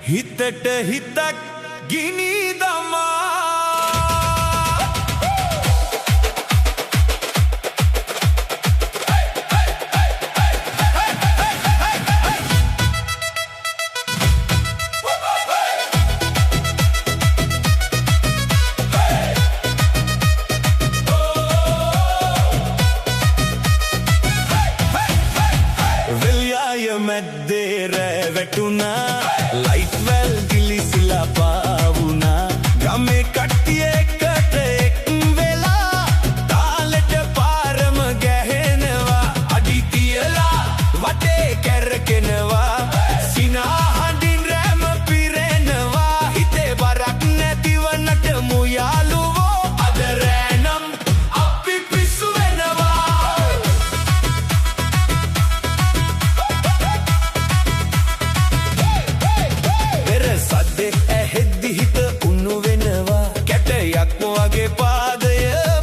හිතට හිතක් ගිනි දමා මැද්දේ රැ වැටුණා ලයිට් වැල් ගිලිසිලා පාවුණා ගමේ කට්ටිය එකට එක් වෙලා තාලෙට පාරම ගැහෙනවා අඩි තියලා වටේ කැරකෙනවා සිනා හඬින් රැම පිරෙනවා හිතේ බරක් නැතිව නටමු යාළුවෝ අද රැනම් අපි පිස්සු වෙනවා ඇහෙද්දි හිත උණු වෙනවා කැටයක් වගේ පාදය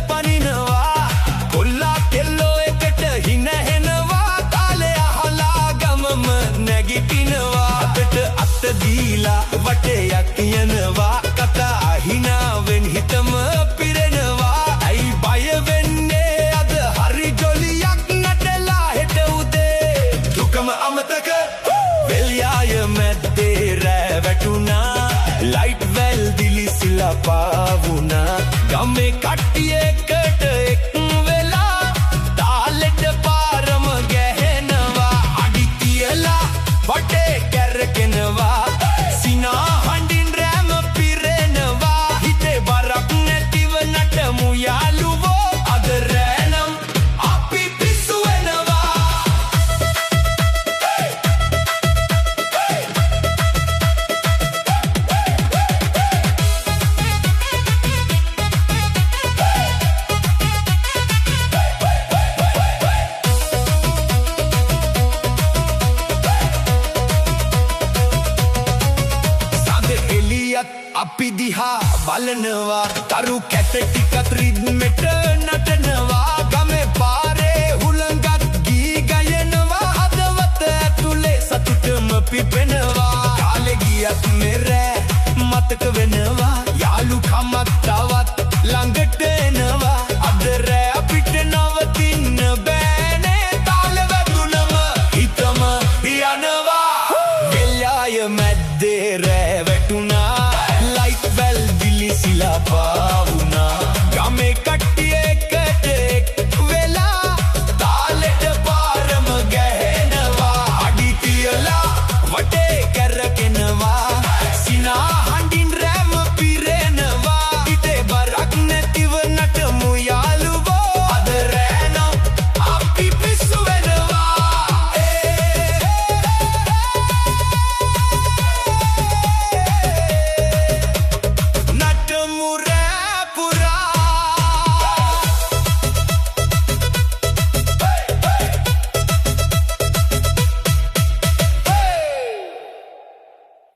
පනිනවා කොල්ලා කෙල්ලෝ එකට හිනහෙනවා තාලේ අහලා ගමම නැගිටිනවා අපට අත දීලා වටයක් යනවා කතා අහිනාවෙන් හිතම පිරෙනවා ඇයි බය වෙන්නේ අද හරි ජොලියක් නටලා හෙට උදේ දුකම අමතක වෙල්යාය මැද්දේ රැ වැටුණා ලයිට් වැල් දිලිසිලා පාවුණා ගමේ කට්ටිය එකට එක් වෙලා තාලෙට පාරම ගැහෙනවා අඩි තියලා වටේ කැරකෙනවා සිනා හඬින් රැම පිරෙනවා හිතේ බරක් නැතිව නටමු යාළුවෝ අද රැනම් අපි පිස්සු වෙනවා අපි දිහා බලනවා තරු කැට ටිකත් රිද්මෙට නටනවා ගමේ පාරේ හුළඟක් ගී ගයනවා හදවත ඇතුලේ සතුටම පිපෙනවා කාලේ ගියත් මෙරෑ මතක වෙනවා යාළුකමක් තවත් ළඟට එනවා අද රෑ අපිට නවතින්න බෑනේ තාල වැදුනම හිතම යනවා වෙල්යාය මැද්දේ රෑ වැටුණා ලයිට් වැල් දිලිසිලා පාවුණා